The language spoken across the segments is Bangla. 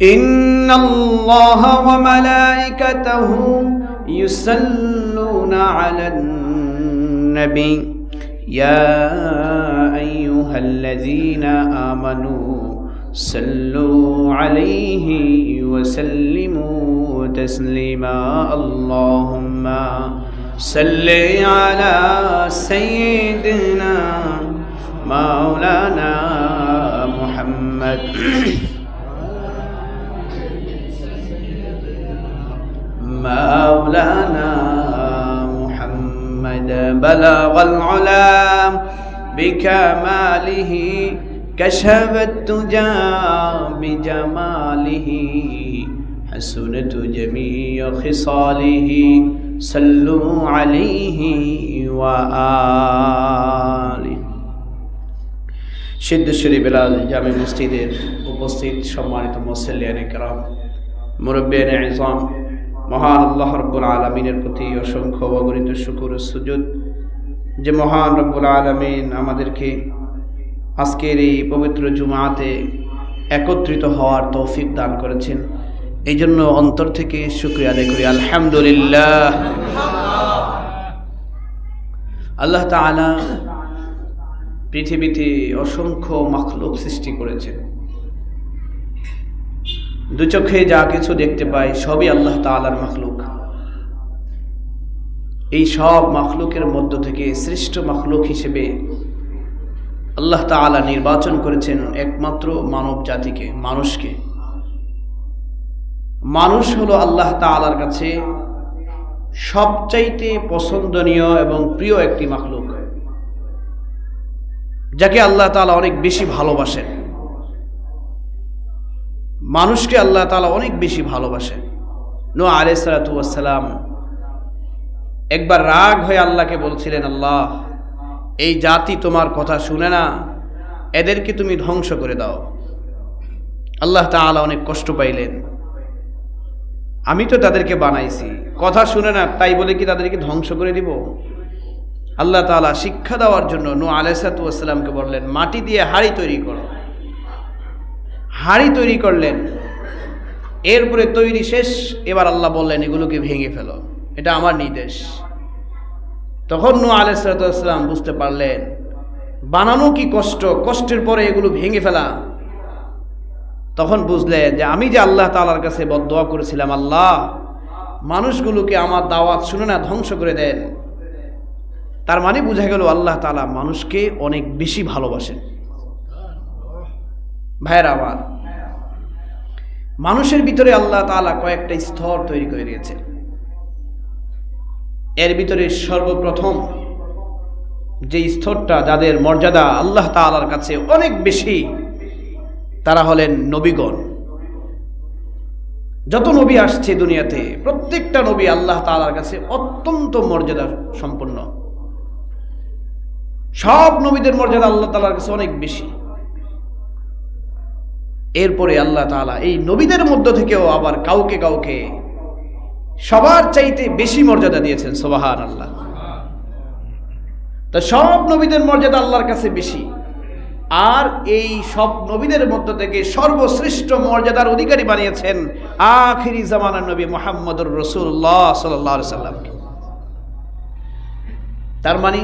إن الله وملائكته يصلون على النبي يا أيها الذين آمنوا صلوا عليه وسلموا تسليما اللهم صل على سيدنا مولانا محمد مولانا محمد بلغ العلا بكماله كشف الدجى بجماله حسنت جميع خصاله صلوا عليه وآله সিদ্ধেশ্বরী বেলাল জামে মসজিদের উপস্থিত সম্মানিত মুসল্লিয়ানে কেরাম, মুরব্বিয়ানে ইজম, মহান আল্লাহ রব্বুল আলামিনের প্রতি অসংখ্য অগণিত শুকর ও সুজুদ যে মহান রব্বুল আলামিন আমাদেরকে আজকের এই পবিত্র জুমাতে একত্রিত হওয়ার তৌফিক দান করেছেন। এই জন্য অন্তর থেকে শুকরিয়া আদায় করি, আলহামদুলিল্লাহ। আল্লাহ তাআলা পৃথিবীতে অসংখ্য মাখলুক সৃষ্টি করেছেন। দু চোখে যা কিছু দেখতে পাই সবই আল্লাহ তাআলার মাখলুক। এই সব মাখলুকের মধ্য থেকে শ্রেষ্ঠ মাখলুক হিসেবে আল্লাহ তাআলা নির্বাচন করেছেন একমাত্র মানব জাতিকে, মানুষকে। মানুষ হলো আল্লাহ তাআলার কাছে সবচাইতে পছন্দনীয় এবং প্রিয় একটি মাখলুক, যাকে আল্লাহ তাআলা অনেক বেশি ভালোবাসেন। মানুষকে আল্লাহ তাআলা অনেক বেশি ভালোবাসেন। নূহ আলাইহিস সালাতু ওয়াস সালাম একবার রাগ হয়ে আল্লাহকে বলছিলেন, আল্লাহ, এই জাতি তোমার কথা শুনে না, এদেরকে তুমি ধ্বংস করে দাও। আল্লাহ তাআলা অনেক কষ্ট পাইলেন, আমি তো তাদেরকে বানাইছি, কথা শুনে না, তাই বলে কি তাদেরকে ধ্বংস করে দিব? আল্লাহ তাআলা শিক্ষা দেওয়ার জন্য নূহ আলাইহিস সালাতু ওয়াস সালামকে বললেন, মাটি দিয়ে হাড়ি তৈরি করো। হাড়ি তৈরি করলেন, এরপরে তৈরি শেষ, এবার আল্লাহ বললেন এগুলোকে ভেঙে ফেলো, এটা আমার নির্দেশ। তখন নূহ আলাইহিস সালাতু ওয়াস সালাম বুঝতে পারলেন বানানো কি কষ্ট, কষ্টের পরে এগুলো ভেঙে ফেলা। তখন বুঝলেন যে আমি যে আল্লাহ তাআলার কাছে বদদোয়া করেছিলাম, আল্লাহ মানুষগুলোকে আমার দাওয়াত শুনে না ধ্বংস করে দেন, তার মানে বোঝা গেল আল্লাহ তাআলা মানুষকে অনেক বেশি ভালোবাসেন। ভাইরা আমার, মানুষের ভিতরে আল্লাহ তাআলা কয়েকটা স্তর তৈরি করে দিয়েছেন। এর ভিতরে সর্বপ্রথম যে স্তরটা, যাদের মর্যাদা আল্লাহ তাআলার কাছে অনেক বেশি, তারা হলেন নবীগণ। যত নবী আসছে দুনিয়াতে, প্রত্যেকটা নবী আল্লাহ তাআলার কাছে অত্যন্ত মর্যাদা সম্পন্ন। সব নবীদের মর্যাদা আল্লাহ তাআলার কাছে অনেক বেশি। এরপরে আল্লাহ তাআলা এই নবীদের মধ্য থেকেও আবার কাউকে কাউকে সবার চাইতে বেশি মর্যাদা দিয়েছেন, সুবহানাল্লাহ। তো সব নবীদের মর্যাদা আল্লাহর কাছে বেশি, আর এই সব নবীদের মধ্য থেকে সর্বশ্রেষ্ঠ মর্যাদার অধিকারী বানিয়েছেন আখিরি জামানার নবী মুহাম্মদুর রাসূলুল্লাহ সাল্লাল্লাহু আলাইহি সাল্লামকে। তার মানে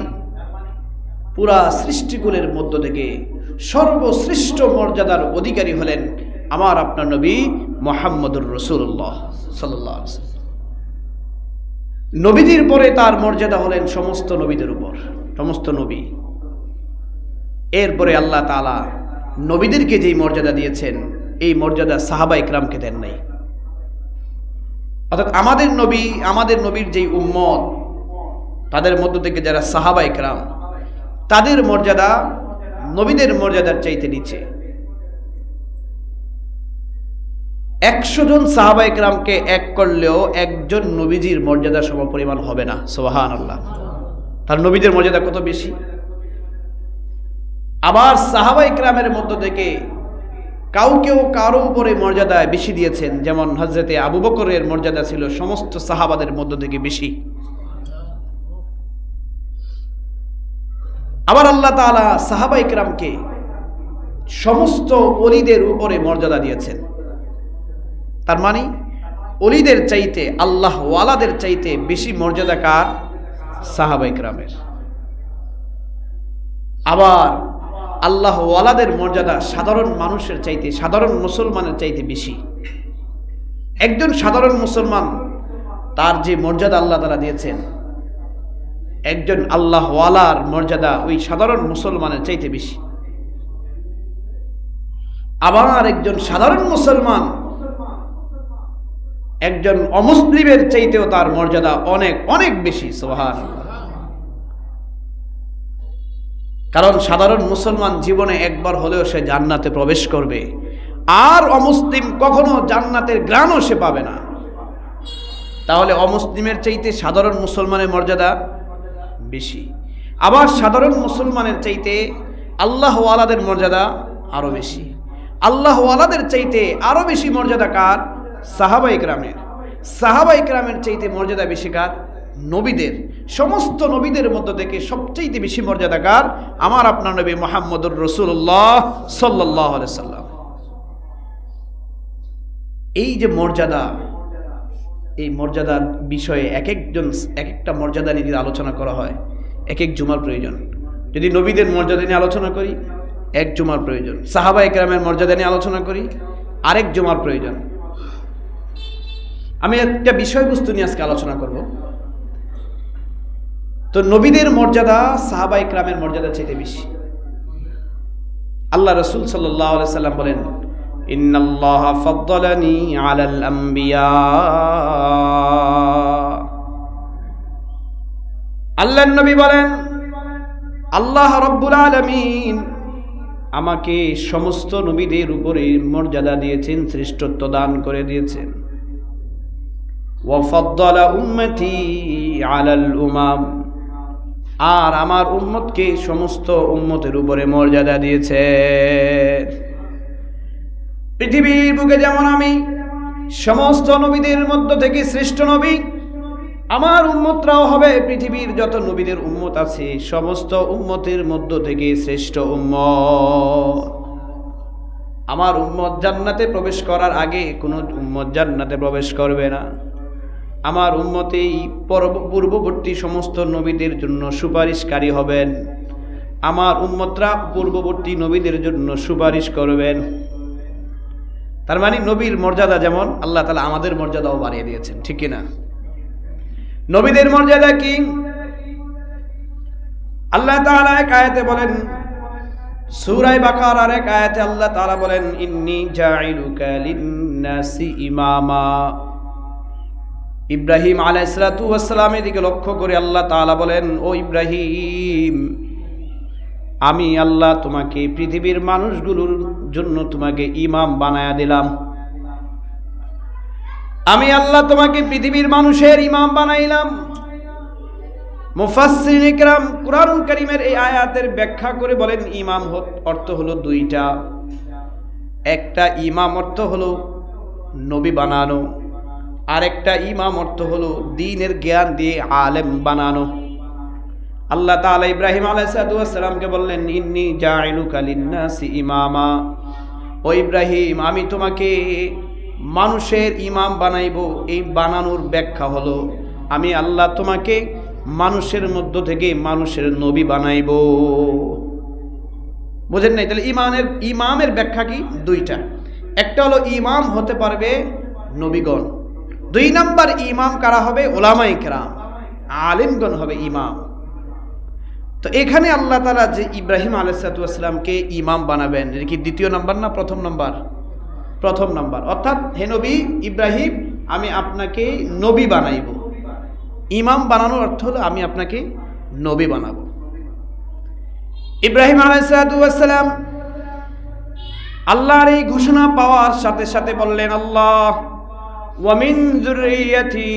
পুরা সৃষ্টিকুলের মধ্য থেকে সর্বশ্রেষ্ঠ মর্যাদার অধিকারী হলেন আমার আপনার নবী মুহাম্মদুর রাসূলুল্লাহ সাল্লাল্লাহু আলাইহি ওয়াসাল্লাম। নবীদের পরে তার মর্যাদা হলেন সমস্ত নবীদের উপর, সমস্ত নবী। এরপরে আল্লাহ তাআলা নবীদেরকে যেই মর্যাদা দিয়েছেন, এই মর্যাদা সাহাবা ইকরামকে দেন নাই। অর্থাৎ আমাদের নবীর যেই উম্মত, তাদের মধ্য থেকে যারা সাহাবা ইকরাম, তাদের মর্যাদা নবীদের মর্যাদার চাইতে নিচে। 100 জন সাহাবা ইকরামকে এক করলেও একজন নবীজির মর্যাদা সমপরিমাণ হবে না, সুবহানাল্লাহ। তার নবীদের মর্যাদা কত বেশি। আবার সাহাবা ইকরামের মধ্য থেকে কাউকেও কারো উপরে মর্যাদা বেশি দিয়েছেন, যেমন হযরতে আবু বকরের মর্যাদা ছিল সমস্ত সাহাবাদের মধ্য থেকে বেশি। আবার আল্লাহ তাআলা সাহাবা ইকরামকে সমস্ত ওলিদের উপরে মর্যাদা দিয়েছেন। তার মানে ওলিদের চাইতে, আল্লাহ ওয়ালাদের চাইতে বেশি মর্যাদা কার? সাহাবায়ে কেরামের। আবার আল্লাহ ওয়ালাদের মর্যাদা সাধারণ মানুষের চাইতে, সাধারণ মুসলমানের চাইতে বেশি। একজন সাধারণ মুসলমান তার যে মর্যাদা আল্লাহ তাআলা দিয়েছেন, একজন আল্লাহ ওয়ালার মর্যাদা ওই সাধারণ মুসলমানের চাইতে বেশি। আবার একজন সাধারণ মুসলমান একজন অমুসলিমের চাইতেও তার মর্যাদা অনেক অনেক বেশি। সুবহানাল্লাহ। কারণ সাধারণ মুসলমান জীবনে একবার হলেও সে জান্নাতে প্রবেশ করবে, আর অমুসলিম কখনো জান্নাতের ঘ্রাণও সে পাবে না। তাহলে অমুসলিমের চাইতে সাধারণ মুসলমানের মর্যাদা বেশি। আবার সাধারণ মুসলমানের চাইতে আল্লাহ ওয়ালাদের মর্যাদা আরো বেশি। আল্লাহ ওয়ালাদের চাইতে আরো বেশি মর্যাদা কার? সাহাবায়ে কেরামের। সাহাবায়ে কেরামের চাইতে মর্যাদা বেশি কার? নবীদের। সমস্ত নবীদের মধ্য থেকে সবচেয়ে বেশি মর্যাদা কার? আমার আপনার নবী মুহাম্মদুর রাসূলুল্লাহ সাল্লাল্লাহু আলাইহি সাল্লাম। এই যে মর্যাদা, এই মর্যাদার বিষয়ে এক একটা মর্যাদা নিয়ে আলোচনা করা হয়, এক জুমার প্রয়োজন। যদি নবীদের মর্যাদা নিয়ে আলোচনা করি, এক জুমার প্রয়োজন। সাহাবায়ে কেরামের মর্যাদা নিয়ে আলোচনা করি, আরেক জুমার প্রয়োজন। আমি একটা বিষয়বস্তু নিয়ে আজকে আলোচনা করব। তো নবীদের মর্যাদা সাহাবায়ে কেরামের মর্যাদা চাইতে বেশি। আল্লাহ রাসূল সাল্লাল্লাহু আলাইহি সাল্লাম বলেন, ইন্নাল্লাহা ফাদ্দালানি আলাল আম্বিয়া। আল্লাহর নবী বলেন, আল্লাহ রাব্বুল আলামিন আমাকে সমস্ত নবীদের উপরে মর্যাদা দিয়েছেন, শ্রেষ্ঠত্ব দান করে দিয়েছেন। ওয়া ফাদ্দালা উম্মতি আলাল উমাম, আর আমার উম্মতকে সমস্ত উম্মতের উপরে মর্যাদা দিয়েছেন। পৃথিবীর বুকে যেমন আমি সমস্ত নবীদের মধ্য থেকে শ্রেষ্ঠ নবী, আমার উম্মতরাও হবে পৃথিবীর যত নবীদের উম্মত আছে সমস্ত উম্মতের মধ্য থেকে শ্রেষ্ঠ উম্মত। আমার উম্মত জান্নাতে প্রবেশ করার আগে কোনো উম্মত জান্নাতে প্রবেশ করবে না। আমার উম্মতেই পূর্ববর্তী সমস্ত নবীদের জন্য সুপারিশকারী হবেন। আমার উম্মতরা পূর্ববর্তী নবীদের জন্য সুপারিশ করবেন। তার মানে নবীর মর্যাদা যেমন, আল্লাহ তাআলা আমাদের মর্যাদাও বাড়িয়ে দিয়েছেন, ঠিক কিনা? নবীদের মর্যাদা কি? আল্লাহ তাআলা এক আয়াতে বলেন, সূরা বাকারার এক আয়াতে আল্লাহ তাআলা বলেন, ইন্নী জাইলুকা লিন-নাসি ইমামা। ইব্রাহিম আলাইহিস সালাতু ওয়াস সালামের দিকে লক্ষ্য করে আল্লাহ তাআলা বলেন, ও ইব্রাহিম, আমি আল্লাহ তোমাকে পৃথিবীর মানুষগুলোর জন্য তোমাকে ইমাম বানায়া দিলাম। আমি আল্লাহ তোমাকে পৃথিবীর মানুষের ইমাম বানাইলাম। মুফাসসিরিন ইকরাম কুরআনুল কারীমের এই আয়াতের ব্যাখ্যা করে বলেন, ইমাম অর্থ হলো দুইটা। একটা ইমাম অর্থ হলো নবী বানানো, আর একটা ইমাম অর্থ হলো দ্বীনের জ্ঞান দিয়ে আলেম বানানো। আল্লাহ তাআলা ইব্রাহিম আলাইহিস সালামকে বললেন, ইন্নী জাইলুকা লিন-নাসি ইমামা। ও ইব্রাহিম, আমি তোমাকে মানুষের ইমাম বানাইব। এই বানানোর ব্যাখ্যা হলো আমি আল্লাহ তোমাকে মানুষের মধ্য থেকে মানুষের নবী বানাইব। বুঝেন নাই? তাহলে ইমামের ব্যাখ্যা কি? দুইটা। একটা হলো ইমাম হতে পারবে নবীগণ, দুই নাম্বার ইমাম কারা হবে? উলামায়ে কেরাম, আলেমগণ হবে ইমাম। তো এখানে আল্লাহ তাআলা যে ইব্রাহিম আলাইহিস সালামকে ইমাম বানাবেন, এটা কি দ্বিতীয় নাম্বার না প্রথম নাম্বার? প্রথম নাম্বার। অর্থাৎ হে নবী ইব্রাহিম, আমি আপনাকে নবী বানাইব। ইমাম বানানোর অর্থ হলো আমি আপনাকে নবী বানাবো। ইব্রাহিম আলাইহিস সালাম আল্লাহর এই ঘোষণা পাওয়ার সাথে সাথে বললেন, আল্লাহ ওয়া মিন যুররিয়াতি,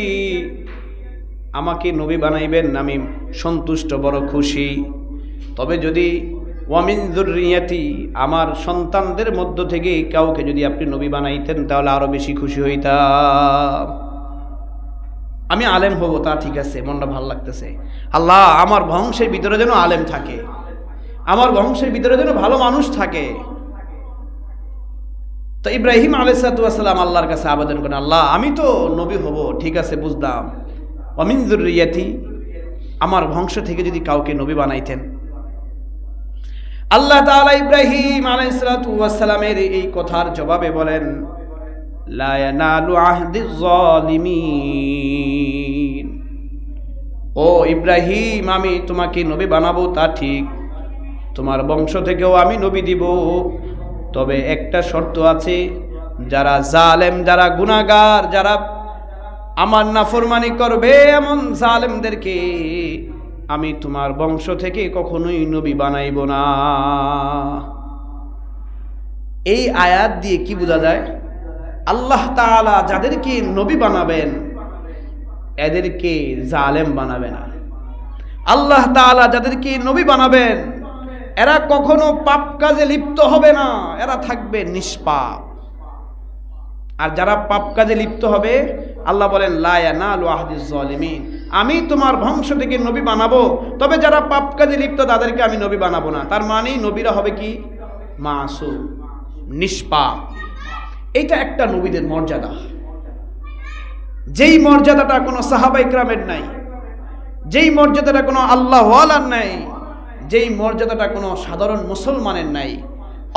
আমাকে নবী বানাইবেন, আমি সন্তুষ্ট, বড় খুশি। তবে যদি ওয়া মিন যুররিয়াতি, আমার সন্তানদের মধ্য থেকে কাউকে যদি আপনি নবী বানাইতেন তাহলে আরো বেশি খুশি হইতাম। আমি আলেম হব তা ঠিক আছে, মনটা ভালো লাগতেছে। আল্লাহ আমার বংশের ভিতরে যেন আলেম থাকে, আমার বংশের ভিতরে যেন ভালো মানুষ থাকে। তো ইব্রাহিম আলাইহিস সালাম আল্লাহর কাছে আবেদন করেন, আল্লাহ আমি তো নবী হব, ঠিক আছে বুঝলাম, ওয়া মিন যুররিয়াতি, আমার বংশ থেকে যদি কাউকে নবী বানাইতেন। আল্লাহ তাআলা ইব্রাহিম আলাইহিস সালামের এই কথার জবাবে বলেন, লা ইয়ানালু আহদিয যালিমিন। ও ইব্রাহিম, আমি তোমাকে নবী বানাবো তা ঠিক, তোমার বংশ থেকেও আমি নবী দিব, তবে একটা শর্ত আছে, যারা জালেম, যারা গুনাহগার, যারা আমার নাফরমানি করবে এমন জালেমদেরকে আমি তোমার বংশ থেকে কখনোই নবী বানাইব না। এই আয়াত দিয়ে কি বোঝা যায়? আল্লাহ তাআলা যাদেরকে নবী বানাবেন এদেরকে জালেম বানাবে না। আল্লাহ তাআলা যাদেরকে নবী বানাবেন এরা কখনো পাপ কাজে লিপ্ত হবে না, এরা থাকবে নিষ্পাপ। আর যারা পাপ কাজে লিপ্ত হবে, আল্লাহ বলেন লা ইয়ানালু আহদিয যালিমিন, আমি তোমার বংশ থেকে নবী বানাবো, তবে যারা পাপ কাজে লিপ্ত তাদেরকে আমি নবী বানাবো না। তার মানে নবীরা হবে কি? মাসুম, নিষ্পাপ। এটা একটা নবীদের মর্যাদা, যেই মর্যাদাটা কোনো সাহাবা ইকরামের নাই, যেই মর্যাদাটা কোনো আল্লাহ ওয়ালার নাই, যেই মর্যাদাটা কোনো সাধারণ মুসলমানের নাই।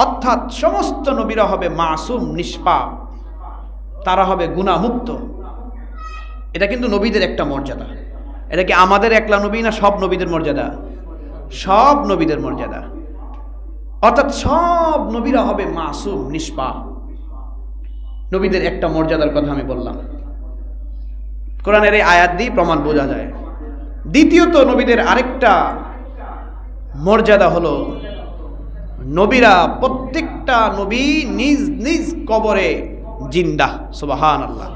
অর্থাৎ সমস্ত নবীরা হবে মাসুম, নিষ্পাপ, তারা হবে গুনাহমুক্ত। এটা কিন্তু নবীদের একটা মর্যাদা। এটা কি আমাদের একলা নবী না সব নবীদের মর্যাদা? সব নবীদের মর্যাদা। অর্থাৎ সব নবীরা হবে মাসুম, নিষ্পাপ। নবীদের একটা মর্যাদার কথা আমি বললাম, কোরআনের এই আয়াত দিয়ে প্রমাণ বোঝা যায়। দ্বিতীয়ত নবীদের আরেকটা মর্যাদা হলো, নবীরা প্রত্যেকটা নবী নিজ নিজ কবরে জিন্দা। সুবহানাল্লাহ।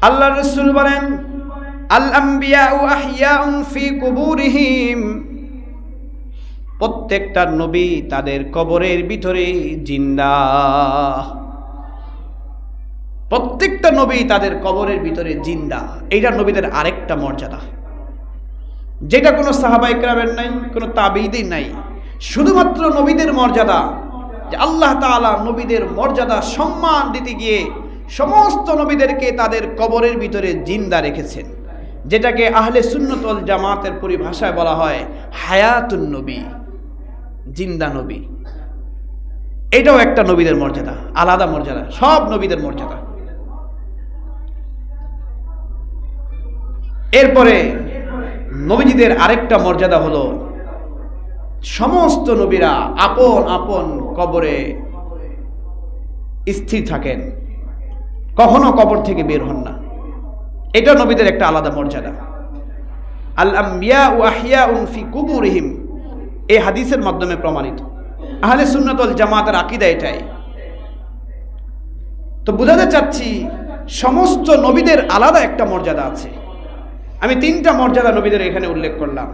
আল্লাহ রাসূল বলেন, আল আমবিয়াউ আহইয়াউন ফি কুবুরিহিম, প্রত্যেকটা নবী তাদের কবরের ভিতরে জিন্দা। প্রত্যেকটা নবী তাদের কবরের ভিতরে জিন্দা। এইটা নবীদের আরেকটা মর্যাদা, যেটা কোনো সাহাবা ইকরামের নাই, কোনো তাবেঈদের নাই, শুধুমাত্র নবীদের মর্যাদা। যে আল্লাহ তাআলা নবীদের মর্যাদা সম্মান দিতে গিয়ে সমস্ত নবীদেরকে তাদের কবরের ভিতরে জিন্দা রেখেছেন, যেটাকে আহলে সুন্নাত ওয়াল জামাতের পরিভাষায় বলা হয় হায়াতুন নবী, জিন্দা নবী। এটাও একটা নবীদের মর্যাদা, আলাদা মর্যাদা, সব নবীদের মর্যাদা। এরপরে নবীজিদের আরেকটা মর্যাদা হলো, সমস্ত নবীরা আপন আপন কবরে স্থির থাকেন, কখনো কবর থেকে বের হন না। এটা নবীদের একটা আলাদা মর্যাদা। আল আমবিয়াউ আহইয়াউন ফি কুবুরিহিম, এই হাদিসের মাধ্যমে প্রমাণিত। আহলে সুন্নাত ওয়াল জামাতের আকীদা এটাই। তো বুঝাতে চাচ্ছি সমস্ত নবীদের আলাদা একটা মর্যাদা আছে। আমি তিনটা মর্যাদা নবীদের এখানে উল্লেখ করলাম।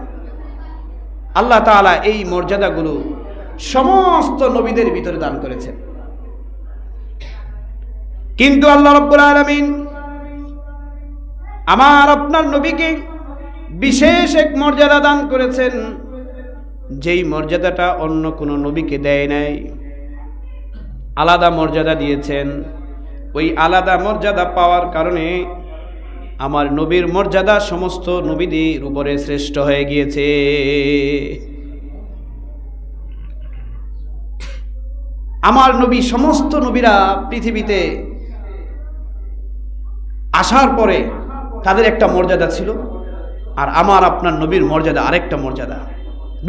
আল্লাহ তাআলা এই মর্যাদাগুলো সমস্ত নবীদের ভিতরে দান করেছেন। কিন্তু আল্লাহ রাব্বুল আলামিন আমার আপনার নবীকে বিশেষ এক মর্যাদা দান করেছেন, যেই মর্যাদাটা অন্য কোনো নবীকে দেয় নাই। আলাদা মর্যাদা দিয়েছেন। ওই আলাদা মর্যাদা পাওয়ার কারণে আমার নবীর মর্যাদা সমস্ত নবীদের উপরে শ্রেষ্ঠ হয়ে গিয়েছে। আমার নবী, সমস্ত নবীরা পৃথিবীতে আসার পরে তাদের একটা মর্যাদা ছিল, আর আমার আপনার নবীর মর্যাদা আরেকটা মর্যাদা।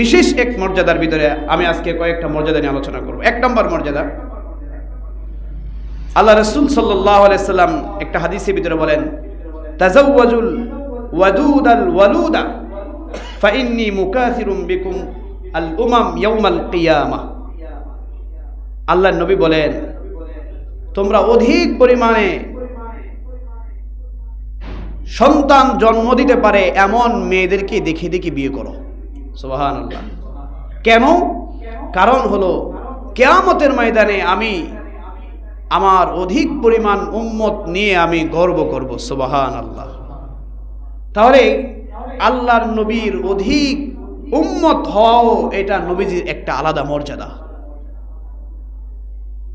বিশেষ এক মর্যাদার ভিতরে আমি আজকে কয়েকটা মর্যাদা নিয়ে আলোচনা করব। এক নম্বর মর্যাদা, আল্লাহ রাসূল সাল্লাল্লাহু আলাইহি সাল্লাম একটা হাদিসের ভিতরে বলেন, তাজাওয়াজুল ওয়াদুদাল ওয়ালুদা ফাইন্নী মুকাসিরুম বিকুম আল উমাম ইয়াউমাল কিয়ামাহ। আল্লাহর নবী বলেন, তোমরা অধিক পরিমাণে সন্তান জন্ম দিতে পারে এমন মেয়েদেরকে দেখে দেখে বিয়ে করো। সুবহানাল্লাহ। কেন? কারণ হলো কিয়ামতের ময়দানে আমি আমার অধিক পরিমাণ উম্মত নিয়ে আমি গর্ব করব। সুবহানাল্লাহ। তাহলে আল্লাহর নবীর অধিক উম্মত হওয়াও এটা নবীজির একটা আলাদা মর্যাদা।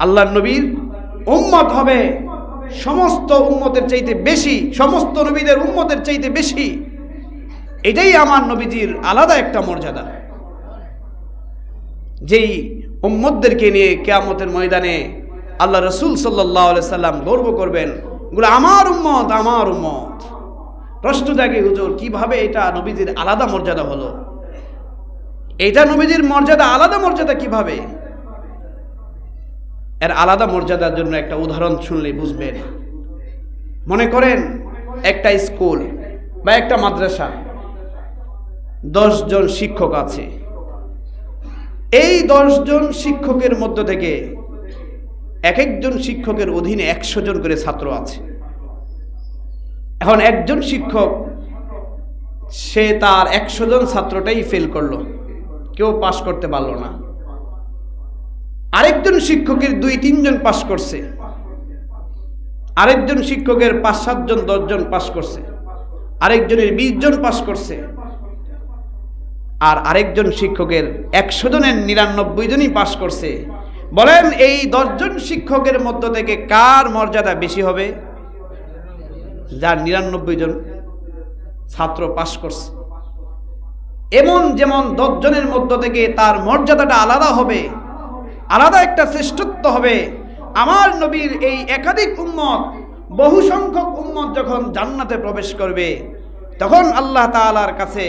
আল্লাহর নবীর উম্মত হবে সমস্ত উম্মতের চাইতে বেশি, সমস্ত নবীদের উম্মতের চাইতে বেশি। এটাই আমার নবীজির আলাদা একটা মর্যাদা, যেই উম্মতদেরকে নিয়ে কিয়ামতের ময়দানে আল্লাহ রাসূল সাল্লাল্লাহু আলাইহি সাল্লাম গর্ব করবেন, এগুলো আমার উম্মত, আমার উম্মত। প্রশ্ন জাগে, হুজুর কিভাবে এটা নবীজির আলাদা মর্যাদা হলো? এটা নবীজির মর্যাদা, আলাদা মর্যাদা কিভাবে? এর আলাদা মর্যাদার জন্য একটা উদাহরণ শুনলে বুঝবেন। মনে করেন একটা স্কুল বা একটা মাদ্রাসা, 10 জন শিক্ষক আছে। এই 10 জন শিক্ষকের মধ্য থেকে এক একজন শিক্ষকের অধীনে 100 জন করে ছাত্র আছে। এখন একজন শিক্ষক সে তার 100 জন ছাত্রটাই ফেল করলো, কেউ পাশ করতে পারলো না। আরেকজন শিক্ষকের 2-3 জন পাশ করছে, আরেকজন শিক্ষকের 5-7 জন 10 জন পাশ করছে, আরেকজনের 20 জন পাশ করছে, আর আরেকজন শিক্ষকের 100 জনের 99 জনই পাশ করছে। বলেন এই 10 জন শিক্ষকের মধ্য থেকে কার মর্যাদা বেশি হবে? যার 99 জন ছাত্র পাশ করছে। এমন যেমন 10 জনের মধ্য থেকে তার মর্যাদাটা আলাদা হবে, আলাদা একটা শ্রেষ্ঠত্ব হবে। আমার নবীর এই একাধিক উম্মত, বহু সংখ্যক উম্মত যখন জান্নাতে প্রবেশ করবে, তখন আল্লাহ তাআলার কাছে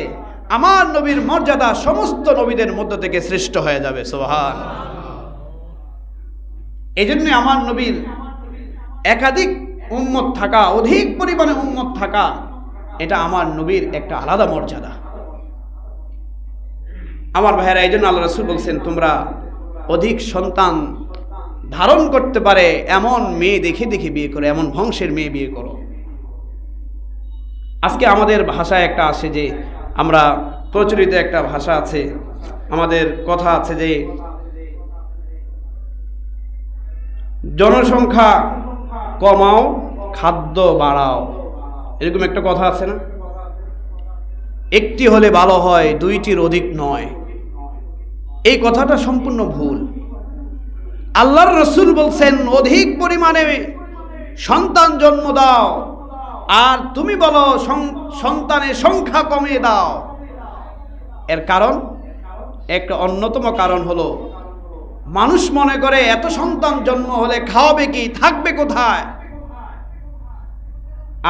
আমার নবীর মর্যাদা সমস্ত নবীদের মধ্য থেকে শ্রেষ্ঠ হয়ে যাবে। সুবহানাল্লাহ। এই জন্য আমার নবীর একাধিক উম্মত থাকা, অধিক পরিমাণে উম্মত থাকা, এটা আমার নবীর একটা আলাদা মর্যাদা। আমার ভাইয়েরা, এই জন্য আল্লাহ রাসূল বলছেন, তোমরা অধিক সন্তান ধারণ করতে পারে এমন মেয়ে দেখে দেখে বিয়ে করো, এমন বংশের মেয়ে বিয়ে করো। আজকে আমাদের ভাষায় একটা আছে যে, আমরা প্রচলিত একটা ভাষা আছে, আমাদের কথা আছে যে জনসংখ্যা কমাও, খাদ্য বাড়াও, এরকম একটা কথা আছে না? একটি হলে ভালো হয়, 2টির অধিক নয়। এই কথাটা সম্পূর্ণ ভুল। আল্লাহর রাসূল বলছেন অধিক পরিমাণে সন্তান জন্ম দাও, আর তুমি বলো সন্তানের সংখ্যা কমিয়ে দাও। এর কারণ, একটা অন্যতম কারণ হলো, মানুষ মনে করে এত সন্তান জন্ম হলে খাওয়াবে কি, থাকবে কোথায়?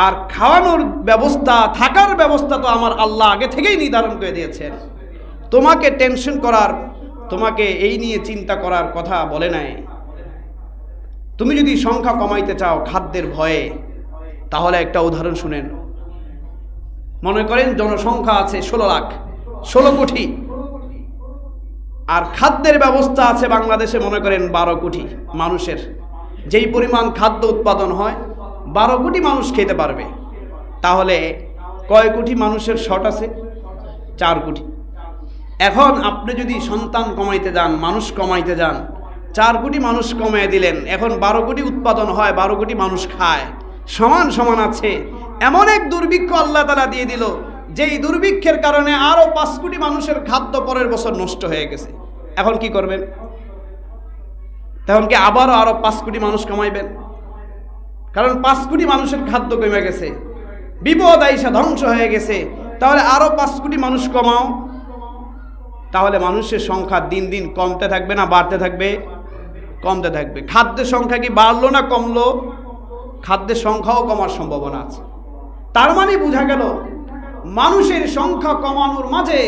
আর খাওয়ানোর ব্যবস্থা, থাকার ব্যবস্থা তো আমার আল্লাহ আগে থেকেই নির্ধারণ করে দিয়েছেন। তোমাকে টেনশন করার, তোমাকে এই নিয়ে চিন্তা করার কথা বলে নাই। তুমি যদি সংখ্যা কমাইতে চাও খাদ্যের ভয়ে, তাহলে একটা উদাহরণ শুনেন। মনে করেন জনসংখ্যা আছে 16 লাখ, 16 কোটি, আর খাদ্যের ব্যবস্থা আছে বাংলাদেশে মনে করেন 12 কোটি মানুষের। যেই পরিমাণ খাদ্য উৎপাদন হয় 12 কোটি মানুষ খেতে পারবে। তাহলে কয় কোটি মানুষের শর্ট আছে? 4 কোটি। এখন আপনি যদি সন্তান কমাইতে যান, মানুষ কমাইতে যান, 4 কোটি মানুষ কমিয়ে দিলেন, এখন 12 কোটি উৎপাদন হয়, 12 কোটি মানুষ খায়, সমান সমান আছে। এমন এক দুর্ভিক্ষ আল্লাহ তাআলা দিয়ে দিল, যেই দুর্ভিক্ষের কারণে আরো 5 কোটি মানুষের খাদ্য পরের বছর নষ্ট হয়ে গেছে। এখন কি করবেন? তখন কি আবারও আরো 5 কোটি মানুষ কমাইবেন? কারণ 5 কোটি মানুষের খাদ্য কমে গেছে, বিপদ আইসা ধ্বংস হয়ে গেছে। তাহলে আরো 5 কোটি মানুষ কমাও, তাহলে মানুষের সংখ্যা দিন দিন কমতে থাকবে না বাড়তে থাকবে? কমতে থাকবে। খাদ্যের সংখ্যা কি বাড়লো না কমলো? খাদ্যের সংখ্যাও কমার সম্ভাবনা আছে। তার মানে বোঝা গেল মানুষের সংখ্যা কমানোর মাঝে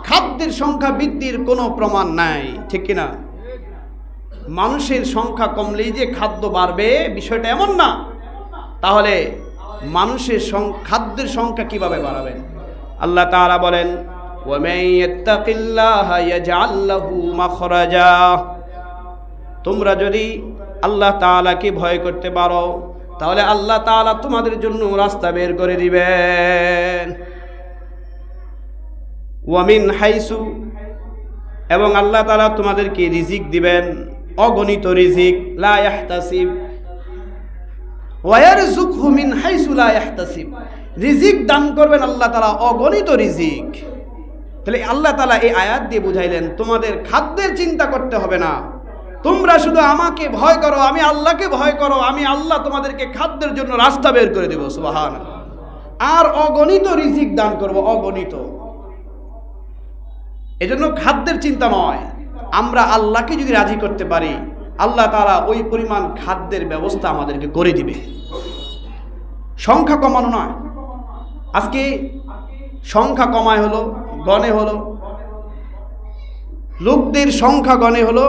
খাদ্যের সংখ্যা বৃদ্ধির কোনো প্রমাণ নাই, ঠিক কিনা? মানুষের সংখ্যা কমলেই যে খাদ্য বাড়বে বিষয়টা এমন না। তাহলে মানুষের খাদ্যের সংখ্যা কিভাবে বাড়াবেন? আল্লাহ তাআলা বলেন, ওয়ামান ইয়াত্তাকিল্লাহা ইয়াজআল লাহু মাখরাজা। তোমরা যদি আল্লাহ তাআলাকে ভয় করতে পারো, তাহলে আল্লাহ তাআলা তোমাদের জন্য রাস্তা বের করে দিবেন। ওয়ামিন হাইসু, এবং আল্লাহ তাআলা তোমাদেরকে রিজিক দিবেন, অগণিত রিজিক, লা ইয়াহতাসিব। ওয়া ইয়ারযুকহু মিন হাইসু লা ইয়াহতাসিব, রিজিক দান করবেন আল্লাহ তাআলা, অগণিত রিজিক। তাহলে আল্লাহ তাআলা এই আয়াত দিয়ে বুঝাইলেন তোমাদের খাদ্যের চিন্তা করতে হবে না, তোমরা শুধু আমাকে ভয় করো, আমি আল্লাহকে ভয় করো, আমি আল্লাহ তোমাদেরকে খাদ্যের জন্য রাস্তা বের করে দেব। সুবহানাল্লাহ। আর অগণিত রিজিক দান করব, অগণিত। এজন্য খাদ্যের চিন্তা নয়, আমরা আল্লাহকে যদি রাজি করতে পারি, আল্লাহ তাআলা ওই পরিমাণ খাদ্যের ব্যবস্থা আমাদেরকে করে দিবে। সংখ্যা কমানো নয়। আজকে সংখ্যা কমায় হলো, গণে হলো, লোকদের সংখ্যা গণে হলো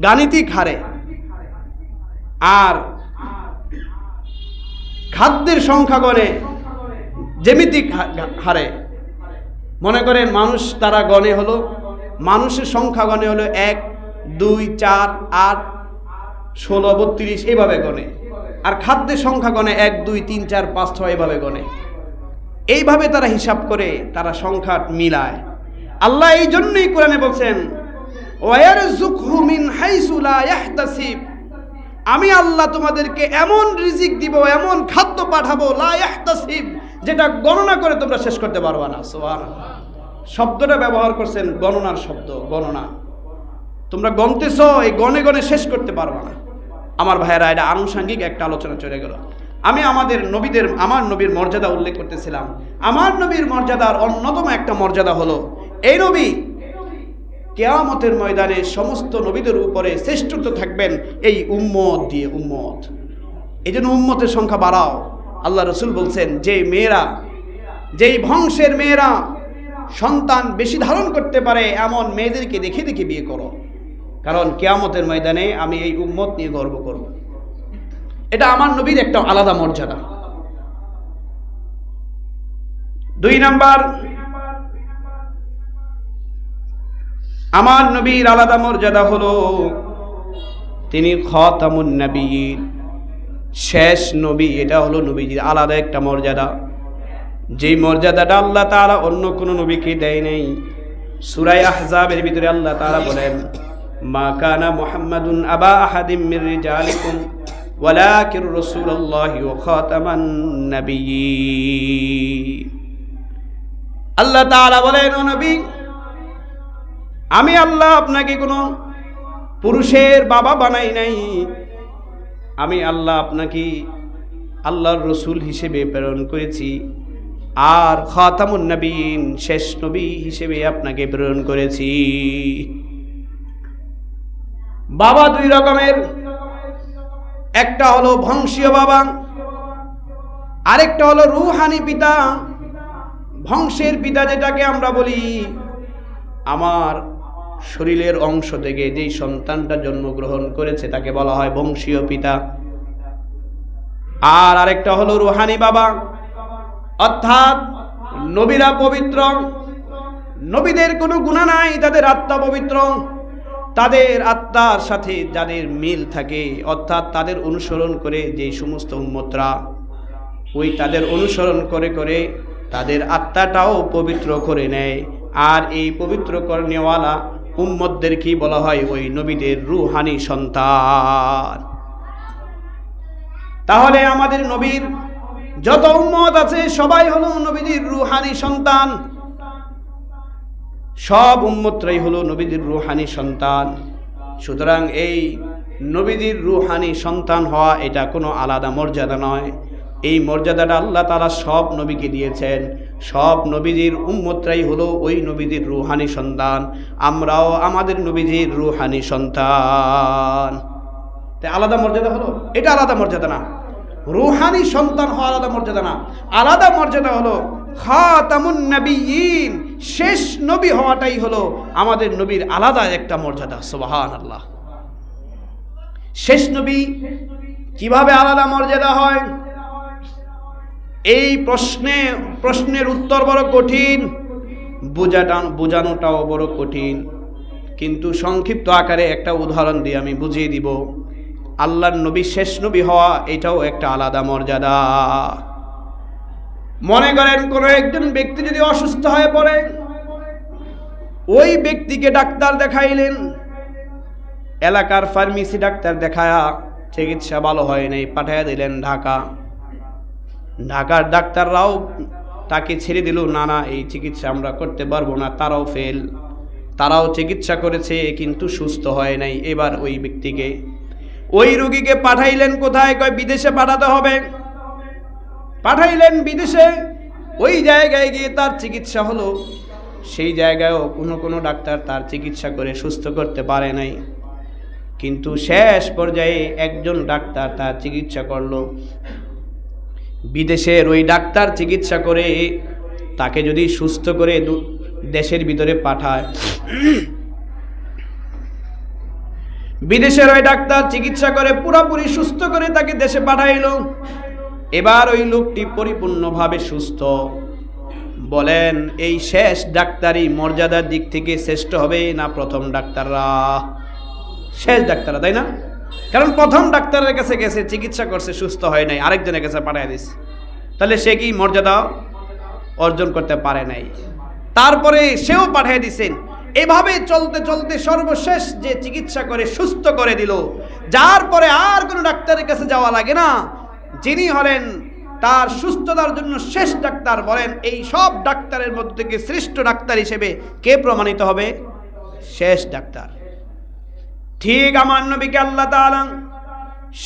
গাণিতিক হারে, আর খাদ্যের সংখ্যা গণে জ্যামিতিক হারে। মনে করেন মানুষ তারা গণে হলো, মানুষের সংখ্যা গণে হলো 1, 2, 4, 8, 16, 32 এইভাবে গণে, আর খাদ্যের সংখ্যা গণে 1, 2, 3, 4, 5, 6 এইভাবে গণে। এইভাবে তারা হিসাব করে, তারা সংখ্যা মিলায়। আল্লাহ এই জন্যই কোরআনে বলছেন, ওয়ায়ারযুকহু মিন হাইসু লা ইয়াহতাসিব, আমি আল্লাহ তোমাদেরকে এমন রিজিক দিব, এমন খাদ্য পাঠাবো, লা ইয়াহতাসিব, যেটা গণনা করে তোমরা শেষ করতে পারবা না। সুবহানাল্লাহ। শব্দটা ব্যবহার করছেন গণনার শব্দ, গণনা। তোমরা গণতেছো, এই গণে গণে শেষ করতে পারবা না। আমার ভাইয়েরা, এটা আনুষঙ্গিক একটা আলোচনা চলে গেল। আমি আমার নবীর মর্যাদা উল্লেখ করতেছিলাম। আমার নবীর মর্যাদার অন্যতম একটা মর্যাদা হলো, এই নবী কিয়ামতের ময়দানে সমস্ত নবীদের উপরে শ্রেষ্ঠত্ব থাকবেন এই উম্মত দিয়ে, উম্মত। এই জন্য উম্মতের সংখ্যা বাড়াও। আল্লাহ রসুল বলছেন, যেই বংশের মেয়েরা সন্তান বেশি ধারণ করতে পারে এমন মেয়েদেরকে দেখে দেখে বিয়ে করো, কারণ কিয়ামতের ময়দানে আমি এই উম্মত নিয়ে গর্ব করব। এটা আমার নবীর একটা আলাদা মর্যাদা। 2 নাম্বার, আমার নবীর আলাদা মর্যাদা হলো তিনি খাতামুন নবিয়্যিন, শেষ নবী। এটা হলো নবীজির আলাদা একটা মর্যাদা, যেই মর্যাদাটা আল্লাহ তাআলা অন্য কোনো নবীকে দেয় নাই। সূরা আহজাবের ভিতরে আল্লাহ তাআলা বলেন, মা কানা মুহাম্মাদুন আবা আহাদিম মির রিজালিকুম ওয়ালাকির রাসূলুল্লাহি ওয়া খাতামান নাবিয়্যিন। আল্লাহ তাআলা বলেন, ও নবী, আমি আল্লাহ আপনাকে কোনো পুরুষের বাবা বানাই নাই, আমি আল্লাহ আপনাকে আল্লাহর রসুল হিসেবে প্রেরণ করেছি, আর খাতামুন নবিয়্যিন, শেষ নবী হিসেবে আপনাকে প্রেরণ করেছি। বাবা 2 রকমের, একটা হলো বংশীয় বাবা, আরেকটা হলো রূহানি পিতা। বংশের পিতা যেটাকে আমরা বলি, আমার শরীরের অংশ থেকে যেই সন্তানটা জন্মগ্রহণ করেছে তাকে বলা হয় বংশীয় পিতা। আর আরেকটা হলো রূহানি বাবা, অর্থাৎ নবীরা পবিত্র, নবীদের কোনো গুনাহ নাই, তাদের আত্মা পবিত্র, তাদের আত্মার সাথে যাদের মিল থাকে, অর্থাৎ তাদের অনুসরণ করে যে সমস্ত উম্মতরা ওই তাদের অনুসরণ করে করে তাদের আত্মাটাও পবিত্র করে নেয়, আর এই পবিত্র করে নেওয়ালা উম্মতদেরকেই বলা হয় ওই নবীদের রূহানি সন্তান। তাহলে আমাদের নবীর যত উম্মত আছে সবাই হলো নবীদের রূহানি সন্তান, সব উম্মতরাই হলো নবীদের রূহানি সন্তান। সুতরাং এই নবীদের রূহানি সন্তান হওয়া এটা কোনো আলাদা মর্যাদা নয়, এই মর্যাদাটা আল্লাহ তাআলা সব নবীকে দিয়েছেন। সব নবীজির উম্মতরাই হলো ওই নবীদের রূহানি সন্তান, আমরাও আমাদের নবীজির রূহানি সন্তান। তাই আলাদা মর্যাদা হলো, এটা আলাদা মর্যাদা না। রূহানি সন্তান হওয়া আলাদা মর্যাদা না, আলাদা মর্যাদা হলো খাতামুন নবিয়্যিন, শেষ নবী হওয়াটাই হলো আমাদের নবীর আলাদা একটা মর্যাদা। সুবহানাল্লাহ। শেষ নবী কিভাবে আলাদা মর্যাদা হয়, এই প্রশ্নের উত্তর বড় কঠিন, বোঝানোটাও বড় কঠিন, কিন্তু সংক্ষিপ্ত আকারে একটা উদাহরণ দিয়ে আমি বুঝিয়ে দিব। আল্লাহর নবী শেষ নবী হওয়া এটাও একটা আলাদা মর্যাদা। মনে করেন কোনো একজন ব্যক্তি যদি অসুস্থ হয়ে পড়ে, ওই ব্যক্তিকে ডাক্তার দেখাইলেন, এলাকার ফার্মেসি ডাক্তার দেখায়া চিকিৎসা ভালো হয় নাই, পাঠাইয়া দিলেন ঢাকার ডাক্তাররাও তাকে ছেড়ে দিল, না এই চিকিৎসা আমরা করতে পারবো না, তারাও ফেল। তারাও চিকিৎসা করেছে কিন্তু সুস্থ হয় নাই। এবার ওই ব্যক্তিকে, ওই রোগীকে পাঠাইলেন কোথায়? কয় বিদেশে পাঠাতে হবে। পাঠাইলেন বিদেশে। ওই জায়গায় গিয়ে তার চিকিৎসা হলো। সেই জায়গায়ও কোনো ডাক্তার তার চিকিৎসা করে সুস্থ করতে পারে নাই। কিন্তু শেষ পর্যায়ে একজন ডাক্তার তার চিকিৎসা করলো। বিদেশের ওই ডাক্তার চিকিৎসা করে তাকে যদি সুস্থ করে দেশের ভিতরে পাঠায়, বিদেশের ওই ডাক্তার চিকিৎসা করে পুরোপুরি সুস্থ করে তাকে দেশে পাঠাইলো। এবার ওই লোকটি পরিপূর্ণভাবে সুস্থ। বলেন এই শেষ ডাক্তারই মর্যাদার দিক থেকে শ্রেষ্ঠ হবে না প্রথম ডাক্তাররা? শেষ ডাক্তাররা, তাই না? কারণ প্রথম ডাক্তারের কাছে গেছে, চিকিৎসা করছে, সুস্থ হয় নাই, আরেকজনের কাছে পাঠিয়ে দিচ্ছে। তাহলে সে কি মর্যাদা অর্জন করতে পারে নাই? তারপরে সেও পাঠিয়ে দিছেন। এভাবে চলতে চলতে সর্বশেষ যে চিকিৎসা করে সুস্থ করে দিল, যার পরে আর কোনো ডাক্তারের কাছে যাওয়া লাগে না, যিনি হলেন তার সুস্থতার জন্য শেষ ডাক্তার। বলেন এই সব ডাক্তারের মধ্যে থেকে শ্রেষ্ঠ ডাক্তার হিসেবে কে প্রমাণিত হবে? শেষ ডাক্তার। ঠিক আমার নবীকে আল্লাহ তাআলা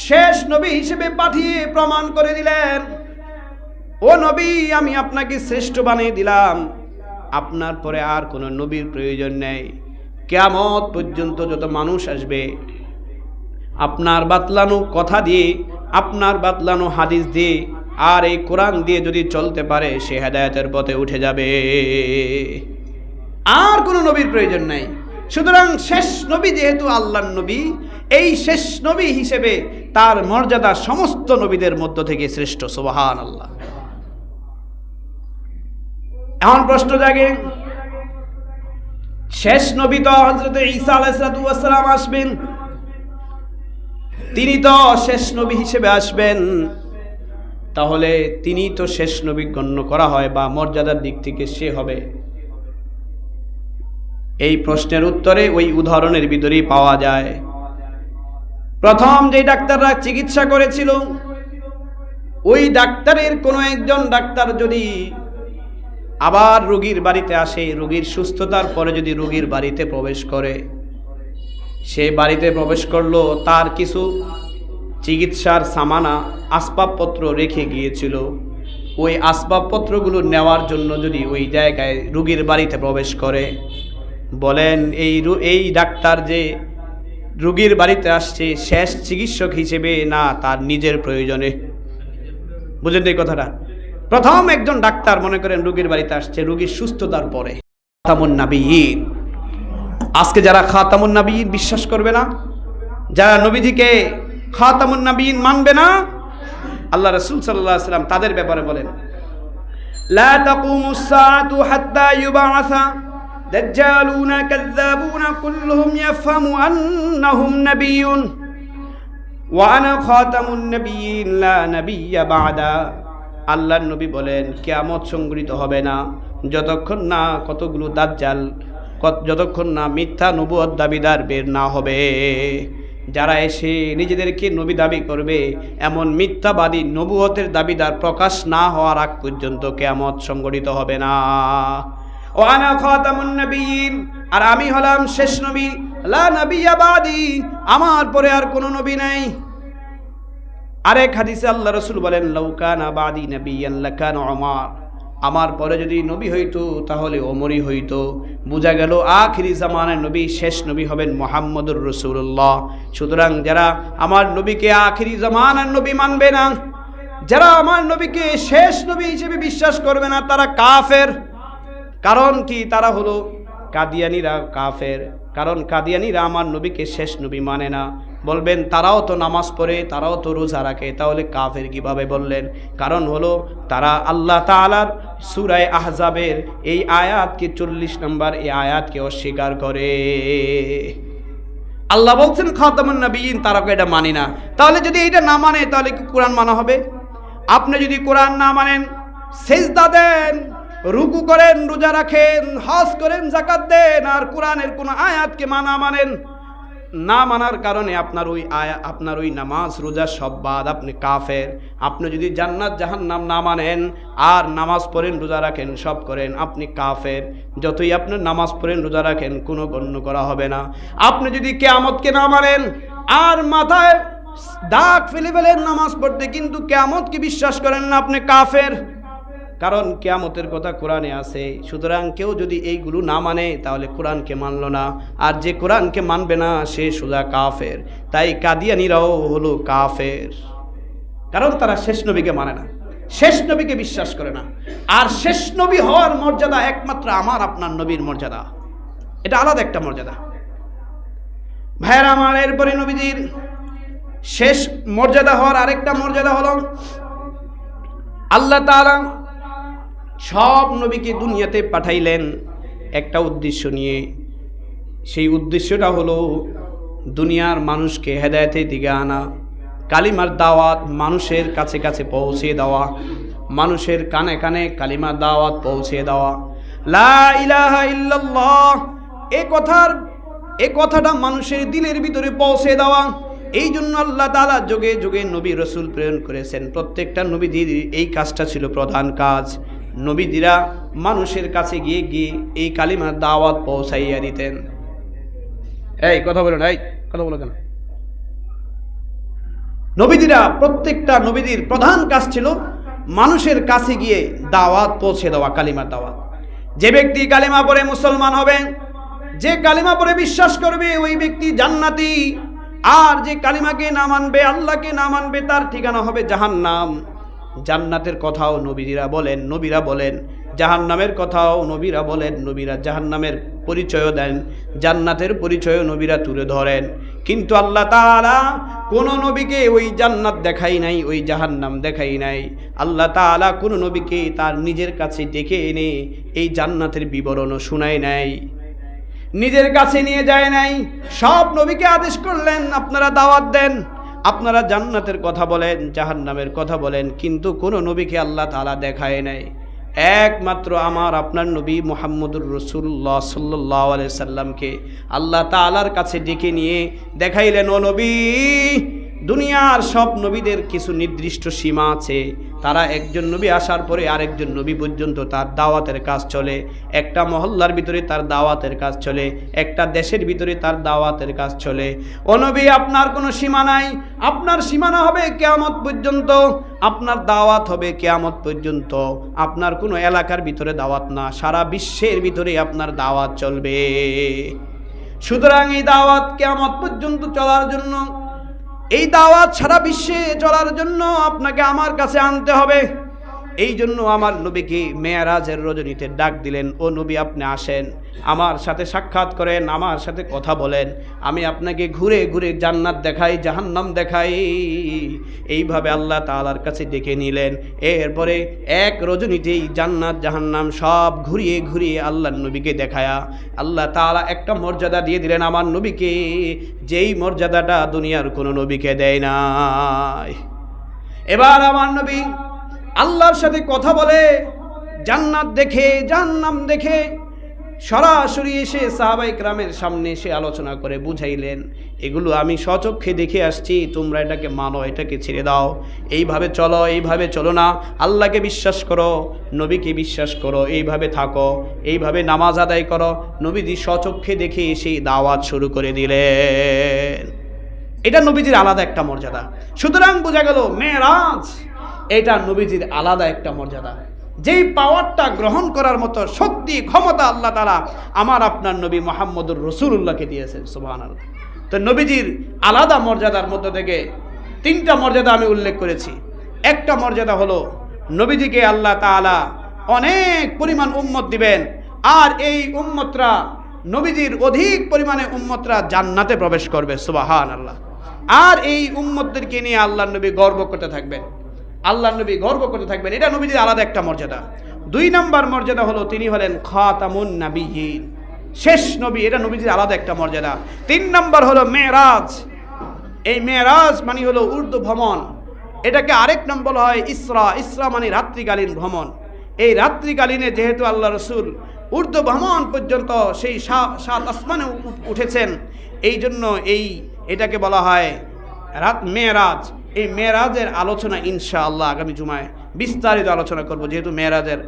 শেষ নবী হিসেবে পাঠিয়ে প্রমাণ করে দিলেন, ও নবী আমি আপনাকে শ্রেষ্ঠ বানিয়ে দিলাম, আপনার পরে আর কোনো নবীর প্রয়োজন নেই। কিয়ামত পর্যন্ত যত মানুষ আসবে আপনার বাতলানো কথা দিয়ে, আপনার বাতলানো হাদিস দিয়ে আর এই কোরআন দিয়ে যদি চলতে পারে সে হেদায়েতের পথে উঠে যাবে। আর কোনো নবীর প্রয়োজন নাই। সুতরাং শেষ নবী যেহেতু আল্লাহর নবী, এই শেষ নবী হিসেবে তার মর্যাদা সমস্ত নবীদের মধ্য থেকে শ্রেষ্ঠ। সুবহানাল্লাহ। এখন প্রশ্ন জাগে, শেষ নবী তো হযরত ঈসা আলাইহিস সালাম আসবেন, তিনি তো শেষ নবী হিসেবে আসবেন, তাহলে তিনি তো শেষ নবী গণ্য করা হয় বা মর্যাদার দিক থেকে সে হবে। এই প্রশ্নের উত্তরে ওই উদাহরণের ভিতরেই পাওয়া যায়। প্রথম যে ডাক্তাররা চিকিৎসা করেছিল, ওই ডাক্তারের কোনো একজন ডাক্তার যদি আবার রোগীর বাড়িতে আসে, রোগীর সুস্থতার পরে যদি রোগীর বাড়িতে প্রবেশ করে, সে বাড়িতে প্রবেশ করলো, তার কিছু চিকিৎসার সামানা আসবাবপত্র রেখে গিয়েছিল, ওই আসবাবপত্রগুলো নেওয়ার জন্য যদি ওই জায়গায় রোগীর বাড়িতে প্রবেশ করে, বলেন এই ডাক্তার যে রোগীর বাড়িতে আসছে শেষ চিকিৎসক হিসেবে না তার নিজের প্রয়োজনে? বুঝেন এই কথাটা? প্রথম একজন ডাক্তার মনে করেন রোগীর বাড়িতে আসছে রোগীর সুস্থতার পরে। খাতামুন নাবিয়্যিন, আজকে যারা খাতামুন নাবিয়্যিন বিশ্বাস করবে না, যারা নবীজিকে খাতামুন নাবিয়্যিন মানবে না, আল্লাহ রাসূল সাল্লাল্লাহু আলাইহি ওয়াসাল্লাম তাদের ব্যাপারে বলেন, লা তাকুমুস সাআতু হাত্তা ইউবাআসা দাজ্জালুনা কাযযাবুনা কুল্লুহুম ইয়াফহামু আন্নাহুম নাবিয়্যুন ওয়া আনা খাতামুন নাবিয়্যিন লা নাবিয়্যা বা'দা। আল্লাহর নবী বলেন কিয়ামত সংঘটিত হবে না যতক্ষণ না কতগুলো দাজ্জাল, যতক্ষণ না মিথ্যা নবুয়ত দাবিদার বের না হবে। যারা এসে নিজেদেরকে নবী দাবি করবে, এমন মিথ্যাবাদী নবুয়তের দাবিদার প্রকাশ না হওয়ার আগ পর্যন্ত কিয়ামত সংঘটিত হবে না। ও আনা খাতামুন নাবিয়্যিন, আর আমি হলাম শেষ নবী, লা নাবিয়্যা বাদি, আমার পরে আর কোনো নবী নাই। আরেক হাদিসে আল্লাহ রাসূল বলেন, লাউ কানা বাদি নাবিয়্যান লাকানা উমর, আমার পরে যদি নবী হইতো তাহলে ওমরই হইতো। বোঝা গেল আখিরি জামানার নবী, শেষ নবী হবেন মুহাম্মদুর রাসূলুল্লাহ। সুতরাং যারা আমার নবীকে আখিরি জামানার নবী মানবে না, যারা আমার নবীকে শেষ নবী হিসেবে বিশ্বাস করবে না, তারা কাফের। কারণ কি? তারা হলো কাদিয়ানীরা কাফের। কারণ কাদিয়ানীরা আমার নবীকে শেষ নবী মানে না। বলবেন তারাও তো নামাজ পড়ে, তারাও তো রোজা রাখে, তাহলে কাফের কিভাবে বললেন? কারণ হলো তারা আল্লাহ তাআলার সূরা আহজাবের এই আয়াতকে 40 নম্বর এই আয়াতকে অস্বীকার করে। আল্লাহ বলছেন খাতামুন নাবিয়্যিন, তারা এটা মানি না। তাহলে যদি এটা না মানে তাহলে কি কোরআন মানা হবে? আপনি যদি কোরআন না মানেন, সিজদা দেন, রুকু করেন, রোজা রাখেন, হজ করেন, যাকাত দেন, আর কোরআনের কোন আয়াতকে মানেন, না মানার কারণে আপনার ওই নামাজ রোজা সব বাদ, আপনি কাফের। আপনি যদি জান্নাত জাহান্নাম না মানেন আর নামাজ পড়েন রোজা রাখেন সব করেন, আপনি কাফের। যতই আপনি নামাজ পড়েন রোজা রাখেন কোনো গণ্য করা হবে না। আপনি যদি কিয়ামতকে না মানেন আর মাথায় দাগ ফেলে ফেলেন নামাজ পড়তে কিন্তু কিয়ামতকে বিশ্বাস করেন না, আপনি কাফের। কারণ কিয়ামতের কথা কোরআনে আছে। সুতরাং কেউ যদি এইগুলো না মানে তাহলে কোরআনকে মানল না, আর যে কোরআনকে মানবে না সে সোজা কাফের। তাই কাদিয়ানীরাও হলো কাফের, কারণ তারা শেষ নবীকে মানে না, শেষ নবীকে বিশ্বাস করে না। আর শেষ নবী হওয়ার মর্যাদা একমাত্র আমার আপনার নবীর মর্যাদা, এটা আলাদা একটা মর্যাদা। ভাইয়েরা আমার, এরপরে নবীজির শেষ মর্যাদা হওয়ার আরেকটা মর্যাদা হলো আল্লাহ তাআলা সব নবীকে দুনিয়াতে পাঠাইলেন একটা উদ্দেশ্য নিয়ে। সেই উদ্দেশ্যটা হলো দুনিয়ার মানুষকে হেদায়েতের দিকে আনা, কালিমার দাওয়াত মানুষের কাছে কাছে পৌঁছে দেওয়া, মানুষের কানে কানে কালিমার দাওয়াত পৌঁছে দেওয়া। লা ইলাহা ইল্লাল্লাহ এই কথাটা মানুষের দিলের ভিতরে পৌঁছে দেওয়া। এই জন্য আল্লাহ তাআলা যুগে যুগে নবী রসুল প্রেরণ করেছেন। প্রত্যেকটা নবীদের এই কাজটা ছিল প্রধান কাজ। নবীদিরা মানুষের কাছে গিয়ে গিয়ে এই কালিমার দাওয়াত পৌঁছাইয়া দিতেন। এই কথা বলো না, এই কথা বলো কেন? নবীদিরা প্রত্যেকটা নবীদের প্রধান কাজ ছিল মানুষের কাছে গিয়ে দাওয়াত পৌঁছে দেওয়া, কালিমার দাওয়াত। যে ব্যক্তি কালিমা পড়ে মুসলমান হবে, যে কালিমা পড়ে বিশ্বাস করবে ওই ব্যক্তি জান্নাতি। আর যে কালিমাকে না মানবে, আল্লাহকে না মানবে, তার ঠিকানা হবে জাহান্নাম। জান্নাতের কথাও নবীরা বলেন, জাহান্নামের কথাও নবীরা বলেন। নবীরা জাহান্নামের পরিচয়ও দেন, জান্নাতের পরিচয়ও নবীরা তুলে ধরেন। কিন্তু আল্লাহ তাআলা কোন নবীকে ওই জান্নাত দেখাই নাই, ওই জাহান্নাম দেখাই নাই। আল্লাহ তাআলা কোন নবীকে তার নিজের কাছে ডেকে এনে এই জান্নাতের বিবরণও শোনায় নাই, নিজের কাছে নিয়ে যায় নাই। সব নবীকে আদেশ করলেন আপনারা দাওয়াত দেন, আপনারা জান্নাতের কথা বলেন, জাহান্নামের কথা বলেন। কিন্তু কোন নবীকে আল্লাহ তাআলা দেখায় নাই। একমাত্র আমার আপনার নবী মুহাম্মদুর রাসূলুল্লাহ সাল্লাল্লাহু আলাইহি সাল্লামকে আল্লাহ তাআলার কাছে ডেকে নিয়ে দেখাইলেন, ও নবী, দুনিয়ার সব নবীদের কিছু নির্দিষ্ট সীমা আছে। তারা একজন নবী আসার পরে আরেকজন নবী পর্যন্ত তার দাওয়াতের কাজ চলে। একটা মহল্লার ভিতরে তার দাওয়াতের কাজ চলে, একটা দেশের ভিতরে তার দাওয়াতের কাজ চলে। ও নবী, আপনার কোনো সীমা নাই, আপনার সীমানা হবে কিয়ামত পর্যন্ত, আপনার দাওয়াত হবে কিয়ামত পর্যন্ত। আপনার কোনো এলাকার ভিতরে দাওয়াত না, সারা বিশ্বের ভিতরে আপনার দাওয়াত চলবে। সুতরাং এই দাওয়াত কিয়ামত পর্যন্ত চলার জন্য, এই দাওয়াত সারা বিশ্বে চলার জন্য আপনাকে আমার কাছে আনতে হবে। এই জন্য আমার নবীকে মেরাজের রজনীতে ডাক দিলেন, ও নবী, আপনি আসেন, আমার সাথে সাক্ষাৎ করেন, আমার সাথে কথা বলেন, আমি আপনাকে ঘুরে ঘুরে জান্নাত দেখাই, জাহান্নাম দেখাই। এইভাবে আল্লাহ তাআলার কাছে ডেকে নিলেন। এরপরে এক রজনীতেই জান্নাত জাহান্নাম সব ঘুরিয়ে ঘুরিয়ে আল্লাহর নবীকে দেখায়া আল্লাহ তাআলা একটা মর্যাদা দিয়ে দিলেন আমার নবীকে, যেই মর্যাদাটা দুনিয়ার কোনো নবীকে দেয় নাই। এবার আমার নবী আল্লাহর সাথে কথা বলে, জান্নাত দেখে, জাহান্নাম দেখে, সরাসরি এসে সাহাবায়ে কেরামের সামনে এসে আলোচনা করে বুঝাইলেন, এগুলো আমি স্বচক্ষে দেখে আসছি, তোমরা এটাকে মানো, এটাকে ছেড়ে দাও, এইভাবে চলো, এইভাবে চলো না, আল্লাহকে বিশ্বাস করো, নবীকে বিশ্বাস করো, এইভাবে থাকো, এইভাবে নামাজ আদায় করো। নবীজি স্বচক্ষে দেখে এসে দাওয়াত শুরু করে দিলেন। এটা নবীজির আলাদা একটা মর্যাদা। সুতরাং বোঝা গেল মেরাজ এটা নবীজির আলাদা একটা মর্যাদা। যেই পাওয়ারটা গ্রহণ করার মতো শক্তি ক্ষমতা আল্লাহ তাআলা আমার আপনার নবী মুহাম্মদুর রাসূলুল্লাহকে দিয়েছেন। সুবহানাল্লাহ। তো নবীজির আলাদা মর্যাদার মধ্যে থেকে তিনটা মর্যাদা আমি উল্লেখ করেছি। একটা মর্যাদা হলো নবীজিকে আল্লাহ তাআলা অনেক পরিমাণ উম্মত দিবেন, আর এই উম্মতরা, নবীজির অধিক পরিমাণে উম্মতরা জান্নাতে প্রবেশ করবে। সুবহানাল্লাহ। আর এই উম্মতদেরকে নিয়ে আল্লাহর নবী গর্ব করতে থাকবেন, আল্লাহর নবী গর্ব করতে থাকবেন। এটা নবীজির আলাদা একটা মর্যাদা। 2 নম্বর মর্যাদা হলো তিনি হলেন খাতামুন নাবিয়্যিন, শেষ নবী। এটা নবীজির আলাদা একটা মর্যাদা। 3 নম্বর হলো মেরাজ। এই মেরাজ মানে হলো উর্দু ভ্রমণ, এটাকে আরেক নাম বলা হয় ইসরা। ইসরা মানে রাত্রিকালীন ভ্রমণ। এই রাত্রিকালীনে যেহেতু আল্লাহ রসুল উর্দু ভ্রমণ পর্যন্ত সেই 7 আসমানে উঠেছেন, এই জন্য এটাকে বলা হয় রাত মেরাজ। এই মেরাজের আলোচনা ইনশাআল্লাহ আগামী জুমায় বিস্তারিত আলোচনা করব, যেহেতু মেরাজের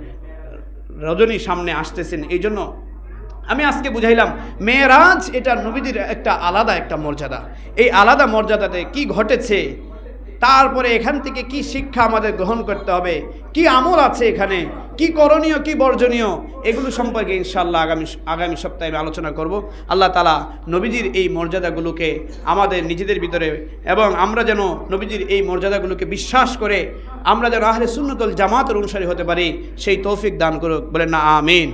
রজনী সামনে আসতেছেন। এই জন্য আমি আজকে বুঝাইলাম মেরাজ এটা নবীদের একটা আলাদা একটা মর্যাদা। এই আলাদা মর্যাদাতে কি ঘটেছে, তারপরে এখান থেকে কি শিক্ষা আমাদের গ্রহণ করতে হবে, কি আমল আছে এখানে, কি করণীয় কি বর্জনীয়, এগুলো সম্পর্কে ইনশাআল্লাহ আগামী সপ্তাহে আমি আলোচনা করব। আল্লাহ তাআলা নবীজির এই মর্যাদাগুলোকে আমাদের নিজেদের ভিতরে, এবং আমরা যেন নবীজির এই মর্যাদাগুলোকে বিশ্বাস করে আমরা যেন আহলে সুন্নাতুল জামাতের অনুসারী হতে পারি, সেই তৌফিক দান করুক। বলেন না আমিন।